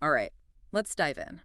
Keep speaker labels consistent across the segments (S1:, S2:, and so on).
S1: All right, let's dive in.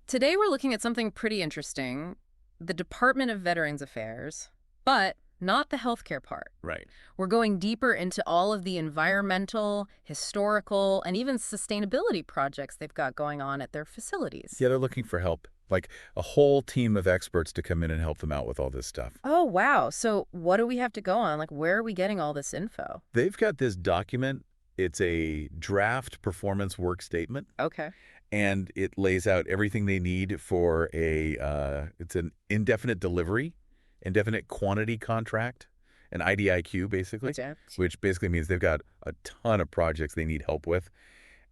S1: Today we're looking at something pretty interesting, the Department of Veterans Affairs, but not the healthcare part.
S2: Right.
S1: We're going deeper into all of the environmental, historical, and even sustainability projects they've got going on at their facilities.
S2: Yeah, they're looking for help, like a whole team of experts to come in and help them out with all this stuff.
S1: Oh, wow. So what do we have to go on? Like, where are we getting all this info?
S2: They've got this document. It's a draft performance work statement,
S1: Okay.
S2: and it lays out everything they need for it's an indefinite delivery, indefinite quantity contract, an IDIQ, basically,
S1: Okay.
S2: which basically means they've got a ton of projects they need help with,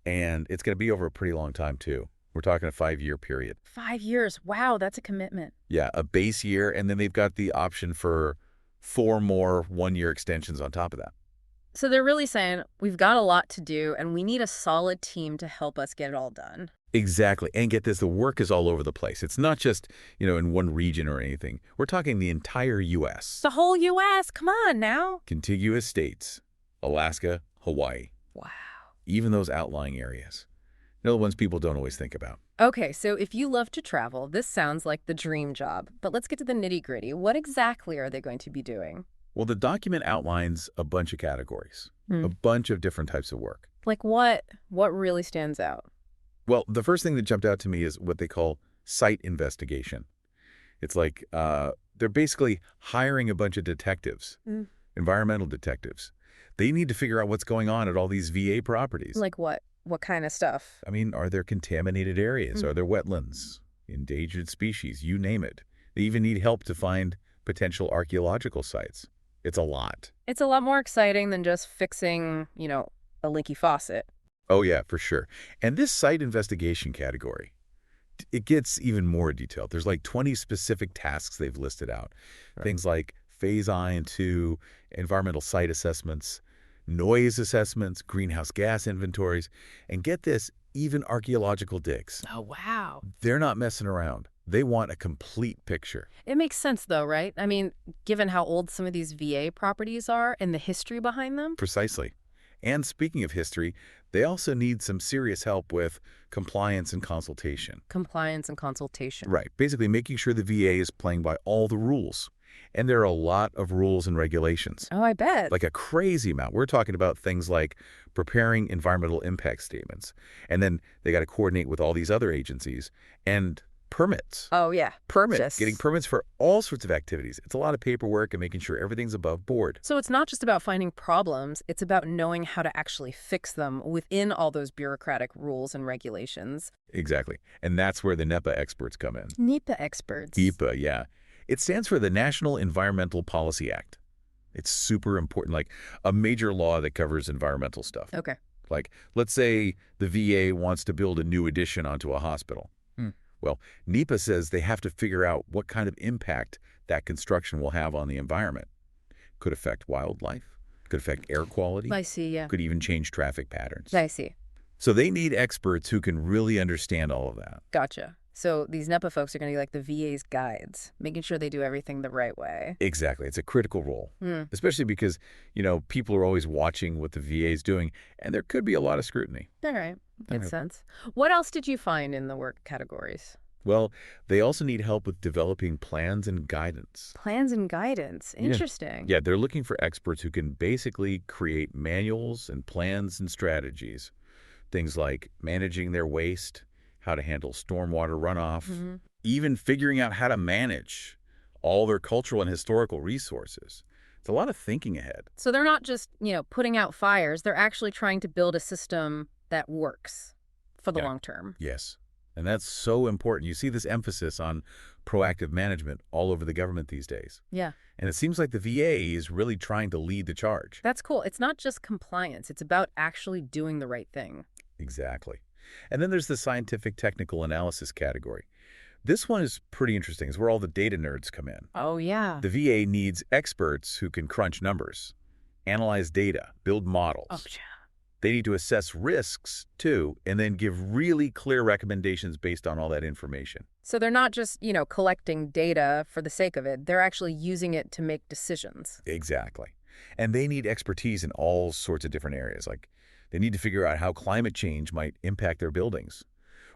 S2: and it's going to be over a pretty long time, too. We're talking a 5-year period.
S1: 5 years. Wow, that's a commitment.
S2: Yeah, a base year, and then they've got the option for 4 more 1-year extensions on top of that.
S1: So they're really saying, we've got a lot to do, and we need a solid team to help us get it all done.
S2: Exactly. And get this, the work is all over the place. It's not just, in one region or anything. We're talking the entire U.S.
S1: The whole U.S., come on now.
S2: Contiguous states, Alaska, Hawaii,
S1: Wow.
S2: even those outlying areas. The ones people don't always think about.
S1: Okay, so if you love to travel, this sounds like the dream job. But let's get to the nitty-gritty. What exactly are they going to be doing?
S2: Well, the document outlines a bunch of categories, a bunch of different types of work.
S1: Like what? What really stands out?
S2: Well, the first thing that jumped out to me is what they call site investigation. It's like they're basically hiring a bunch of detectives, environmental detectives. They need to figure out what's going on at all these VA properties.
S1: Like what? What kind of stuff?
S2: I mean, are there contaminated areas? Are there wetlands, endangered species, you name it? They even need help to find potential archaeological sites. It's a lot.
S1: It's a lot more exciting than just fixing, a leaky faucet.
S2: Oh, yeah, for sure. And this site investigation category, it gets even more detailed. There's like 20 specific tasks they've listed out. Right. Things like phase I and II, environmental site assessments, noise assessments, greenhouse gas inventories, and get this, even archaeological digs.
S1: Oh, wow.
S2: They're not messing around. They want a complete picture.
S1: It makes sense, though, right? I mean, given how old some of these VA properties are and the history behind them.
S2: Precisely. And speaking of history, they also need some serious help with compliance and consultation.
S1: Compliance and consultation.
S2: Right. Basically making sure the VA is playing by all the rules. And there are a lot of rules and regulations.
S1: Oh, I bet.
S2: Like a crazy amount. We're talking about things like preparing environmental impact statements. And then they got to coordinate with all these other agencies. And permits.
S1: Oh, yeah.
S2: Permits. Getting permits for all sorts of activities. It's a lot of paperwork and making sure everything's above board.
S1: So it's not just about finding problems. It's about knowing how to actually fix them within all those bureaucratic rules and regulations.
S2: Exactly. And that's where the NEPA experts come in.
S1: NEPA experts.
S2: NEPA, yeah. It stands for the National Environmental Policy Act. It's super important, like a major law that covers environmental stuff.
S1: Okay.
S2: Like, let's say the VA wants to build a new addition onto a hospital. Well, NEPA says they have to figure out what kind of impact that construction will have on the environment. Could affect wildlife, could affect air quality.
S1: I see, yeah.
S2: Could even change traffic patterns.
S1: I see.
S2: So they need experts who can really understand all of that.
S1: Gotcha. So these NEPA folks are going to be like the VA's guides, making sure they do everything the right way.
S2: Exactly. It's a critical role, especially because, people are always watching what the VA is doing, and there could be a lot of scrutiny.
S1: All right. Makes sense. What else did you find in the work categories?
S2: Well, they also need help with developing plans and guidance.
S1: Plans and guidance. Interesting.
S2: Yeah, they're looking for experts who can basically create manuals and plans and strategies. Things like managing their waste, how to handle stormwater runoff, even figuring out how to manage all their cultural and historical resources. It's a lot of thinking ahead.
S1: So they're not just, putting out fires. They're actually trying to build a system that works for the long term.
S2: Yes. And that's so important. You see this emphasis on proactive management all over the government these days.
S1: Yeah.
S2: And it seems like the VA is really trying to lead the charge.
S1: That's cool. It's not just compliance. It's about actually doing the right thing.
S2: Exactly. And then there's the scientific technical analysis category. This one is pretty interesting. It's where all the data nerds come in.
S1: Oh, yeah.
S2: The VA needs experts who can crunch numbers, analyze data, build models.
S1: Oh, yeah.
S2: They need to assess risks, too, and then give really clear recommendations based on all that information.
S1: So they're not just, collecting data for the sake of it. They're actually using it to make decisions.
S2: Exactly. And they need expertise in all sorts of different areas, like They need to figure out how climate change might impact their buildings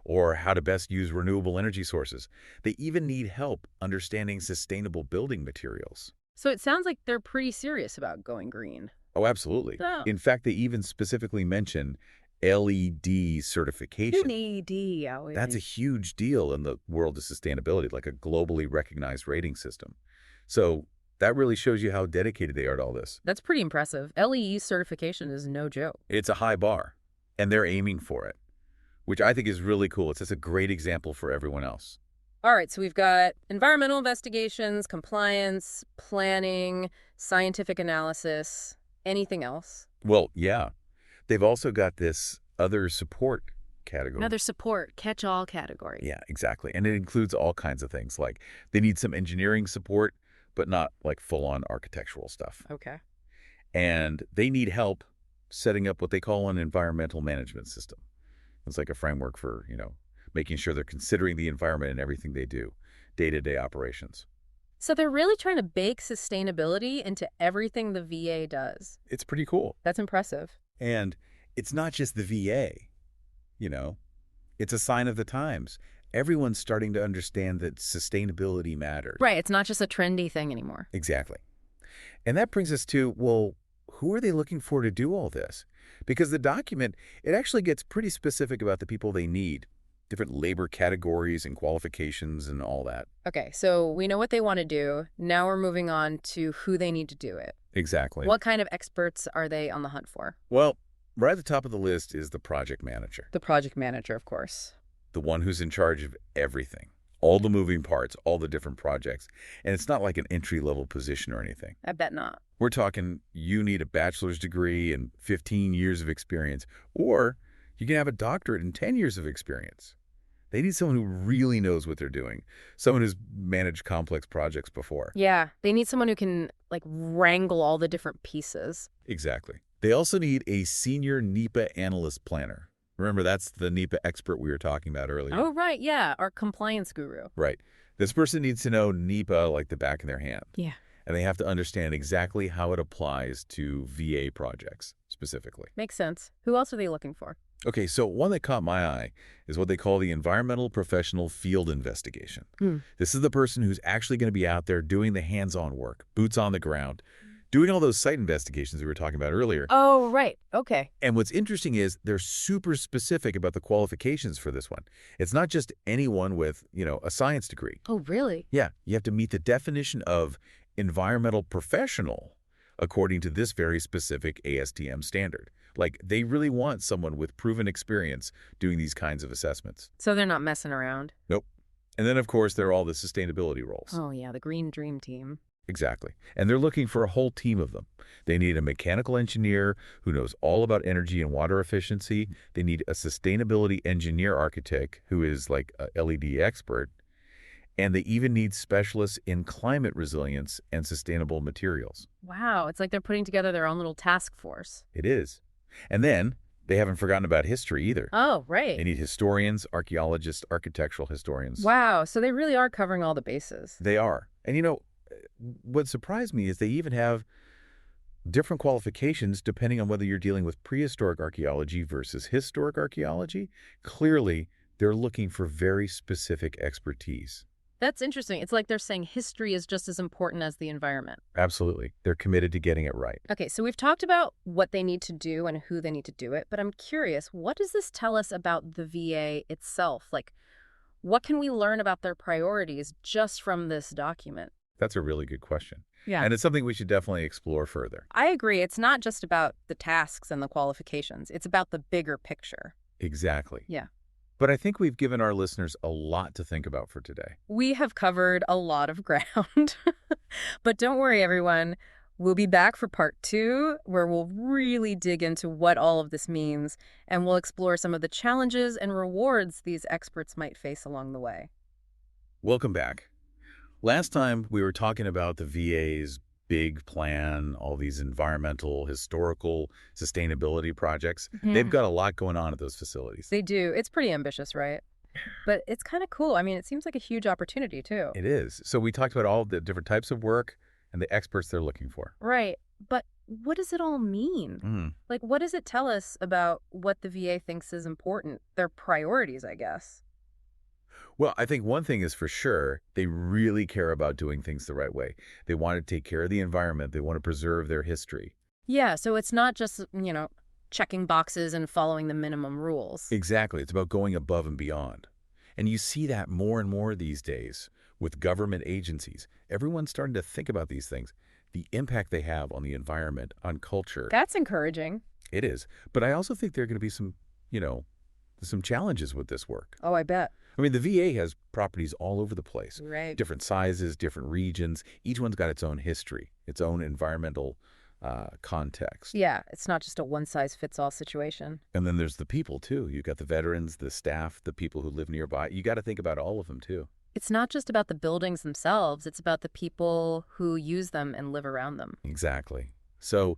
S2: or how to best use renewable energy sources. They even need help understanding sustainable building materials.
S1: So it sounds like they're pretty serious about going green.
S2: Oh, absolutely.
S1: Oh.
S2: In fact, they even specifically mention LED certification.
S1: LED.
S2: That's a huge deal in the world of sustainability, like a globally recognized rating system. So that really shows you how dedicated they are to all this.
S1: That's pretty impressive. LEE certification is no joke.
S2: It's a high bar, and they're aiming for it, which I think is really cool. It's just a great example for everyone else.
S1: All right, so we've got environmental investigations, compliance, planning, scientific analysis. Anything else?
S2: Well, yeah. They've also got this other support category.
S1: Another support, catch-all category.
S2: Yeah, exactly. And it includes all kinds of things. Like they need some engineering support, but not like full-on architectural stuff.
S1: Okay.
S2: And they need help setting up what they call an environmental management system. It's like a framework for, making sure they're considering the environment in everything they do, day-to-day operations.
S1: So they're really trying to bake sustainability into everything the VA does.
S2: It's pretty cool.
S1: That's impressive.
S2: And it's not just the VA, It's a sign of the times. Everyone's starting to understand that sustainability matters.
S1: Right, it's not just a trendy thing anymore.
S2: Exactly. And that brings us to, well, who are they looking for to do all this? Because the document, it actually gets pretty specific about the people they need, different labor categories and qualifications and all that.
S1: Okay, so we know what they want to do. Now we're moving on to who they need to do it.
S2: Exactly.
S1: What kind of experts are they on the hunt for?
S2: Well, right at the top of the list is the project manager.
S1: The project manager, of course.
S2: The one who's in charge of everything, all the moving parts, all the different projects. And it's not like an entry-level position or anything.
S1: I bet not.
S2: We're talking you need a bachelor's degree and 15 years of experience, or you can have a doctorate and 10 years of experience. They need someone who really knows what they're doing, someone who's managed complex projects before.
S1: Yeah, they need someone who can, wrangle all the different pieces.
S2: Exactly. They also need a senior NEPA analyst planner. Remember, that's the NEPA expert we were talking about earlier.
S1: Oh, right, yeah, our compliance guru.
S2: Right. This person needs to know NEPA like the back of their hand.
S1: Yeah.
S2: And they have to understand exactly how it applies to VA projects specifically.
S1: Makes sense. Who else are they looking for?
S2: Okay, so one that caught my eye is what they call the environmental professional field investigation. This is the person who's actually going to be out there doing the hands-on work, boots on the ground, doing all those site investigations we were talking about earlier.
S1: Oh, right. Okay.
S2: And what's interesting is they're super specific about the qualifications for this one. It's not just anyone with, a science degree.
S1: Oh, really?
S2: Yeah, you have to meet the definition of environmental professional according to this very specific ASTM standard. Like, they really want someone with proven experience doing these kinds of assessments.
S1: So they're not messing around?
S2: Nope. And then, of course, there are all the sustainability roles.
S1: Oh, yeah, the Green Dream Team.
S2: Exactly. And they're looking for a whole team of them. They need a mechanical engineer who knows all about energy and water efficiency. They need a sustainability engineer architect who is like a LED expert. And they even need specialists in climate resilience and sustainable materials.
S1: Wow, it's like they're putting together their own little task force.
S2: It is. And then they haven't forgotten about history either.
S1: Oh, right.
S2: They need historians, archaeologists, architectural historians.
S1: Wow, so they really are covering all the bases.
S2: They are. And what surprised me is they even have different qualifications depending on whether you're dealing with prehistoric archaeology versus historic archaeology. Clearly, they're looking for very specific expertise.
S1: That's interesting. It's like they're saying history is just as important as the environment.
S2: Absolutely. They're committed to getting it right.
S1: Okay, so we've talked about what they need to do and who they need to do it, but I'm curious, what does this tell us about the VA itself? What can we learn about their priorities just from this document?
S2: That's a really good question.
S1: Yeah.
S2: And it's something we should definitely explore further.
S1: I agree. It's not just about the tasks and the qualifications. It's about the bigger picture.
S2: Exactly.
S1: Yeah.
S2: But I think we've given our listeners a lot to think about for today.
S1: We have covered a lot of ground. But don't worry, everyone. We'll be back for part 2, where we'll really dig into what all of this means, and we'll explore some of the challenges and rewards these experts might face along the way.
S2: Welcome back. Last time, we were talking about the VA's big plan, all these environmental, historical, sustainability projects. They've got a lot going on at those facilities.
S1: They do. It's pretty ambitious, right? But it's kind of cool. I mean, it seems like a huge opportunity, too.
S2: It is. So we talked about all the different types of work and the experts they're looking for.
S1: Right. But what does it all mean?
S2: Mm.
S1: Like, what does it tell us about what the VA thinks is important? Their priorities, I guess.
S2: Well, I think one thing is for sure, they really care about doing things the right way. They want to take care of the environment. They want to preserve their history.
S1: Yeah, so it's not just, checking boxes and following the minimum rules.
S2: Exactly. It's about going above and beyond. And you see that more and more these days with government agencies. Everyone's starting to think about these things, the impact they have on the environment, on culture.
S1: That's encouraging.
S2: It is. But I also think there are going to be some challenges with this work.
S1: Oh, I bet.
S2: I mean, the VA has properties all over the place,
S1: Right.
S2: different sizes, different regions. Each one's got its own history, its own environmental context.
S1: Yeah, it's not just a one-size-fits-all situation.
S2: And then there's the people, too. You've got the veterans, the staff, the people who live nearby. You got to think about all of them, too.
S1: It's not just about the buildings themselves, it's about the people who use them and live around them.
S2: Exactly. So,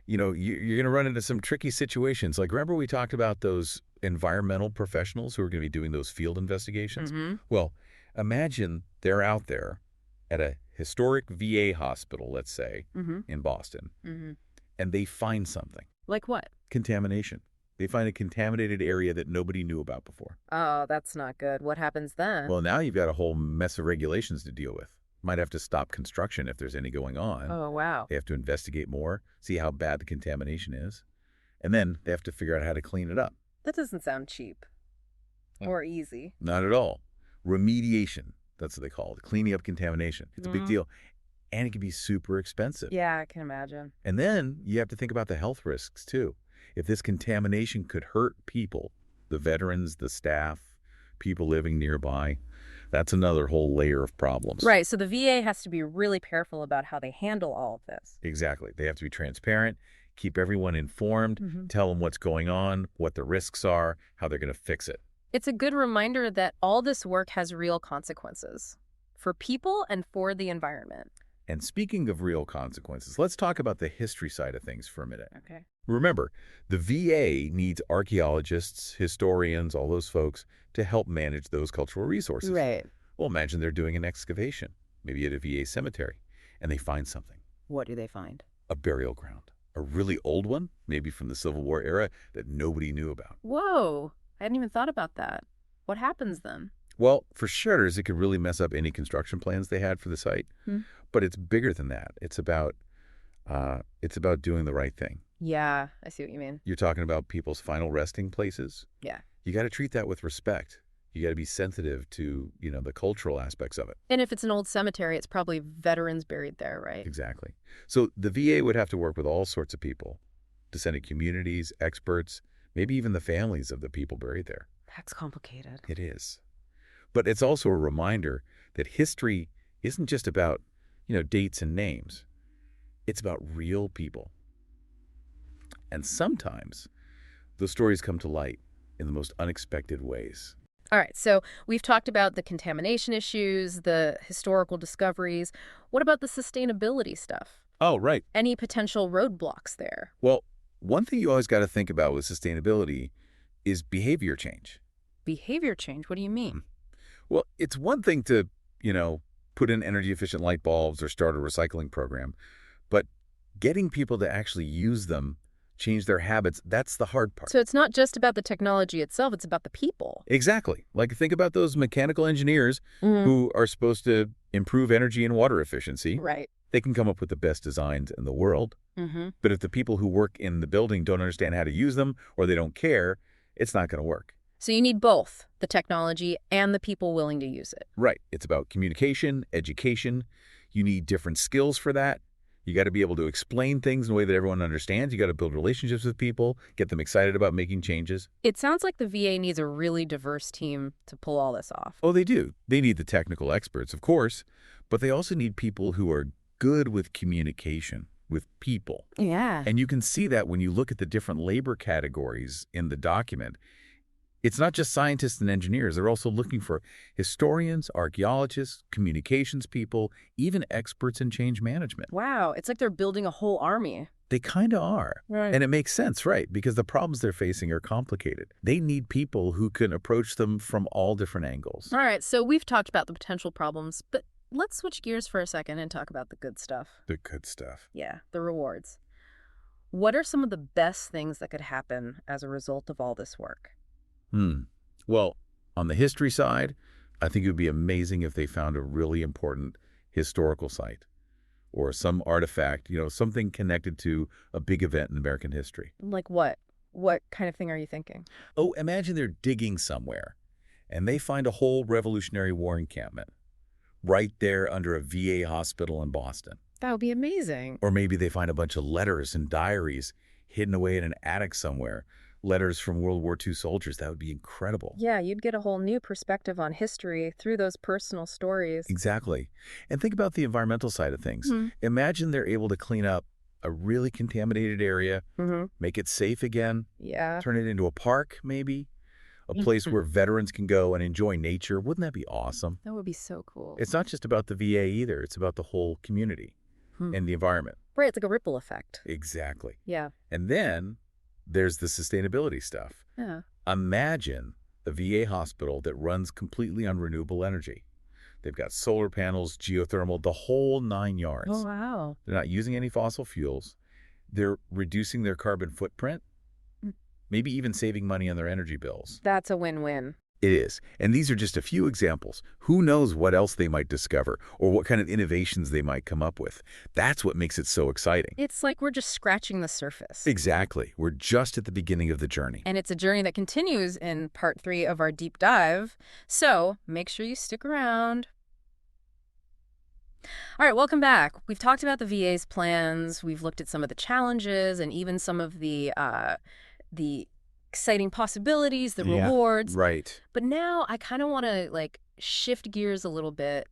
S2: you're going to run into some tricky situations. Like, remember we talked about those environmental professionals who are going to be doing those field investigations?
S1: Mm-hmm.
S2: Well, imagine they're out there at a historic VA hospital, let's say,
S1: Mm-hmm.
S2: in Boston,
S1: Mm-hmm.
S2: and they find something.
S1: Like what?
S2: Contamination. They find a contaminated area that nobody knew about before.
S1: Oh, that's not good. What happens then?
S2: Well, now you've got a whole mess of regulations to deal with. Might have to stop construction if there's any going on.
S1: Oh, wow.
S2: They have to investigate more, see how bad the contamination is, and then they have to figure out how to clean it up.
S1: That doesn't sound cheap. Or easy.
S2: Not at all. Remediation, that's what they call it, cleaning up contamination. It's a big deal, and it can be super expensive.
S1: Yeah, I can imagine.
S2: And then you have to think about the health risks, too. If this contamination could hurt people, the veterans, the staff, people living nearby, that's another whole layer of problems.
S1: Right, so the VA has to be really careful about how they handle all of this.
S2: Exactly. They have to be transparent, keep everyone informed,
S1: Mm-hmm.
S2: tell them what's going on, what the risks are, how they're going to fix it.
S1: It's a good reminder that all this work has real consequences for people and for the environment.
S2: And speaking of real consequences, let's talk about the history side of things for a minute.
S1: Okay.
S2: Remember, the VA needs archaeologists, historians, all those folks to help manage those cultural resources.
S1: Right.
S2: Well, imagine they're doing an excavation, maybe at a VA cemetery, and they find something,
S1: What do they find?
S2: a burial ground, a really old one, maybe from the Civil War era that nobody knew about.
S1: Whoa, I hadn't even thought about that. What happens then?
S2: Well, for starters, it could really mess up any construction plans they had for the site. But it's bigger than that. It's about doing the right thing.
S1: Yeah, I see what you mean.
S2: You're talking about people's final resting places.
S1: Yeah.
S2: You got to treat that with respect. You got to be sensitive to, the cultural aspects of it.
S1: And if it's an old cemetery, it's probably veterans buried there, right?
S2: Exactly. So the VA would have to work with all sorts of people, descendant communities, experts, maybe even the families of the people buried there.
S1: That's complicated.
S2: It is. But it's also a reminder that history isn't just about, dates and names. It's about real people. And sometimes those stories come to light in the most unexpected ways.
S1: All right, so we've talked about the contamination issues, the historical discoveries. What about the sustainability stuff?
S2: Oh, right.
S1: Any potential roadblocks there?
S2: Well, one thing you always got to think about with sustainability is behavior change.
S1: Behavior change? What do you mean?
S2: Well, it's one thing to, put in energy-efficient light bulbs or start a recycling program, but getting people to actually use them, change their habits, that's the hard part.
S1: So it's not just about the technology itself, it's about the people.
S2: Exactly. Like, think about those mechanical engineers who are supposed to improve energy and water efficiency.
S1: Right.
S2: They can come up with the best designs in the world. But if the people who work in the building don't understand how to use them or they don't care, it's not going to work.
S1: So you need both, the technology and the people willing to use it.
S2: Right. It's about communication, education. You need different skills for that. You got to be able to explain things in a way that everyone understands. You got to build relationships with people, get them excited about making changes.
S1: It sounds like the VA needs a really diverse team to pull all this off.
S2: Oh, they do. They need the technical experts, of course, but they also need people who are good with communication with people.
S1: Yeah.
S2: And you can see that when you look at the different labor categories in the document. It's not just scientists and engineers. They're also looking for historians, archaeologists, communications people, even experts in change management.
S1: Wow, it's like they're building a whole army.
S2: They kind of are.
S1: Right.
S2: And it makes sense, right? Because the problems they're facing are complicated. They need people who can approach them from all different angles.
S1: All right, so we've talked about the potential problems, but let's switch gears for a second and talk about the good stuff.
S2: The good stuff.
S1: Yeah, the rewards. What are some of the best things that could happen as a result of all this work?
S2: Hmm. Well, on the history side, I think it would be amazing if they found a really important historical site or some artifact, something connected to a big event in American history.
S1: Like what? What kind of thing are you thinking?
S2: Oh, imagine they're digging somewhere and they find a whole Revolutionary War encampment right there under a VA hospital in Boston.
S1: That would be amazing.
S2: Or maybe they find a bunch of letters and diaries hidden away in an attic somewhere, letters from World War II soldiers. That would be incredible.
S1: Yeah, you'd get a whole new perspective on history through those personal stories.
S2: Exactly. And think about the environmental side of things.
S1: Hmm.
S2: Imagine they're able to clean up a really contaminated area,
S1: Mm-hmm.
S2: make it safe again,
S1: Yeah.
S2: turn it into a park, maybe, a place where veterans can go and enjoy nature. Wouldn't that be awesome?
S1: That would be so cool.
S2: It's not just about the VA either. It's about the whole community
S1: Hmm.
S2: and the environment.
S1: Right, it's like a ripple effect.
S2: Exactly.
S1: Yeah.
S2: And then there's the sustainability stuff.
S1: Yeah.
S2: Imagine the VA hospital that runs completely on renewable energy. They've got solar panels, geothermal, the whole 9 yards.
S1: Oh, wow.
S2: They're not using any fossil fuels. They're reducing their carbon footprint, maybe even saving money on their energy bills.
S1: That's a win-win.
S2: It is. And these are just a few examples. Who knows what else they might discover or what kind of innovations they might come up with. That's what makes it so exciting.
S1: It's like we're just scratching the surface.
S2: Exactly. We're just at the beginning of the journey.
S1: And it's a journey that continues in part 3 of our deep dive. So make sure you stick around. All right, welcome back. We've talked about the VA's plans. We've looked at some of the challenges and even some of the exciting possibilities, the rewards.
S2: Right.
S1: But now I kind of want to shift gears a little bit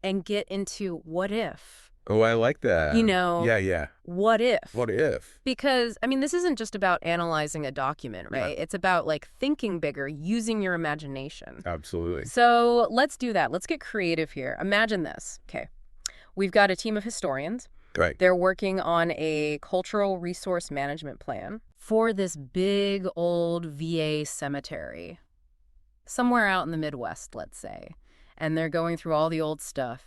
S1: and get into what if.
S2: Oh, I like that. Yeah.
S1: What if?
S2: What if?
S1: Because, I mean, this isn't just about analyzing a document, right?
S2: Yeah.
S1: It's about thinking bigger, using your imagination.
S2: Absolutely.
S1: So let's do that. Let's get creative here. Imagine this. Okay. We've got a team of historians.
S2: Right.
S1: They're working on a cultural resource management plan for this big old VA cemetery somewhere out in the Midwest, let's say. And they're going through all the old stuff,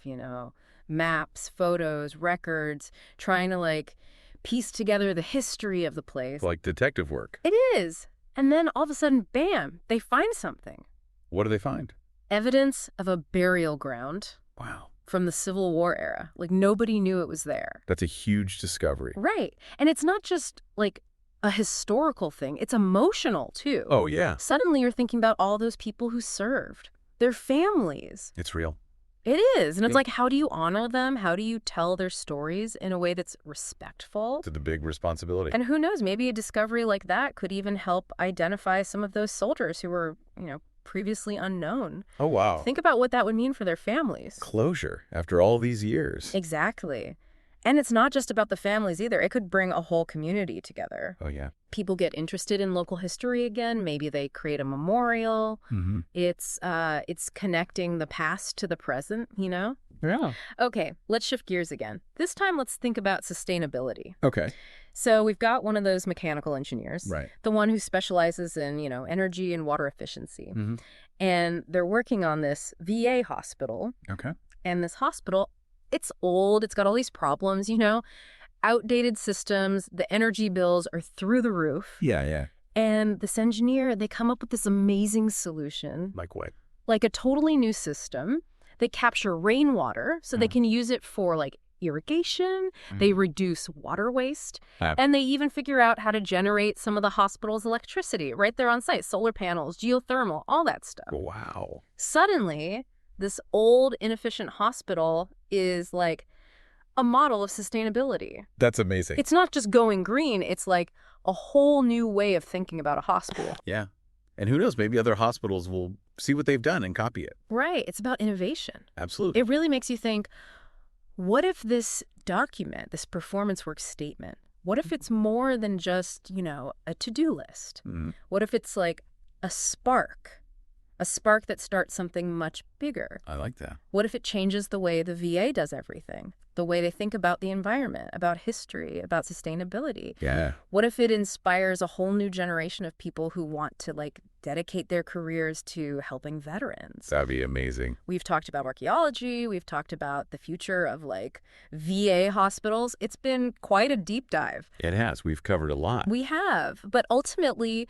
S1: maps, photos, records, trying to piece together the history of the place.
S2: Like detective work.
S1: It is. And then all of a sudden, bam, they find something.
S2: What do they find?
S1: Evidence of a burial ground
S2: Wow.
S1: from the Civil War era. Nobody knew it was there.
S2: That's a huge discovery.
S1: Right. And it's not just a historical thing. It's emotional, too.
S2: Oh, yeah.
S1: Suddenly you're thinking about all those people who served, their families.
S2: It's real.
S1: It is. And it's
S2: Yeah.
S1: how do you honor them? How do you tell their stories in a way that's respectful?
S2: It's a big responsibility.
S1: And who knows, maybe a discovery like that could even help identify some of those soldiers who were, previously unknown.
S2: Oh, wow.
S1: Think about what that would mean for their families.
S2: Closure after all these years.
S1: Exactly. And it's not just about the families either. It could bring a whole community together.
S2: Oh, yeah.
S1: People get interested in local history again. Maybe they create a memorial.
S2: Mm-hmm.
S1: It's connecting the past to the present,
S2: Yeah.
S1: Okay, let's shift gears again. This time, let's think about sustainability.
S2: Okay.
S1: So we've got one of those mechanical engineers,
S2: Right.
S1: the one who specializes in, energy and water efficiency.
S2: Mm-hmm.
S1: And they're working on this VA hospital.
S2: Okay.
S1: And this hospital, it's old. It's got all these problems, outdated systems. The energy bills are through the roof.
S2: Yeah.
S1: And this engineer, they come up with this amazing solution,
S2: Like what?
S1: like a totally new system. They capture rainwater so they can use it for irrigation. They reduce water waste. And they even figure out how to generate some of the hospital's electricity right there on site. Solar panels, geothermal, all that stuff.
S2: Wow.
S1: Suddenly, this old, inefficient hospital is a model of sustainability.
S2: That's amazing.
S1: It's not just going green. It's a whole new way of thinking about a hospital.
S2: Yeah. And who knows, maybe other hospitals will see what they've done and copy it.
S1: Right. It's about innovation.
S2: Absolutely.
S1: It really makes you think, what if this document, this performance work statement, what if it's more than just, a to-do list?
S2: Mm-hmm.
S1: What if it's a spark A spark that starts something much bigger.
S2: I like that.
S1: What if it changes the way the VA does everything? The way they think about the environment, about history, about sustainability?
S2: Yeah.
S1: What if it inspires a whole new generation of people who want to, dedicate their careers to helping veterans?
S2: That'd be amazing.
S1: We've talked about archaeology. We've talked about the future of, VA hospitals. It's been quite a deep dive.
S2: It has. We've covered a lot.
S1: We have. But ultimately,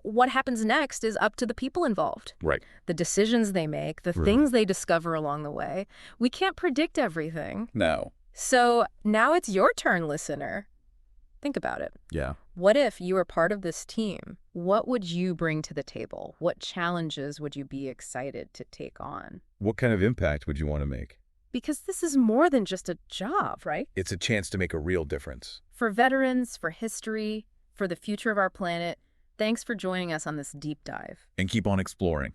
S1: what happens next is up to the people involved.
S2: Right.
S1: The decisions they make, the things they discover along the way. We can't predict everything.
S2: No.
S1: So now it's your turn, listener. Think about it.
S2: Yeah.
S1: What if you were part of this team? What would you bring to the table? What challenges would you be excited to take on?
S2: What kind of impact would you want to make?
S1: Because this is more than just a job, right?
S2: It's a chance to make a real difference.
S1: For veterans, for history, for the future of our planet, thanks for joining us on this deep dive.
S2: And keep on exploring.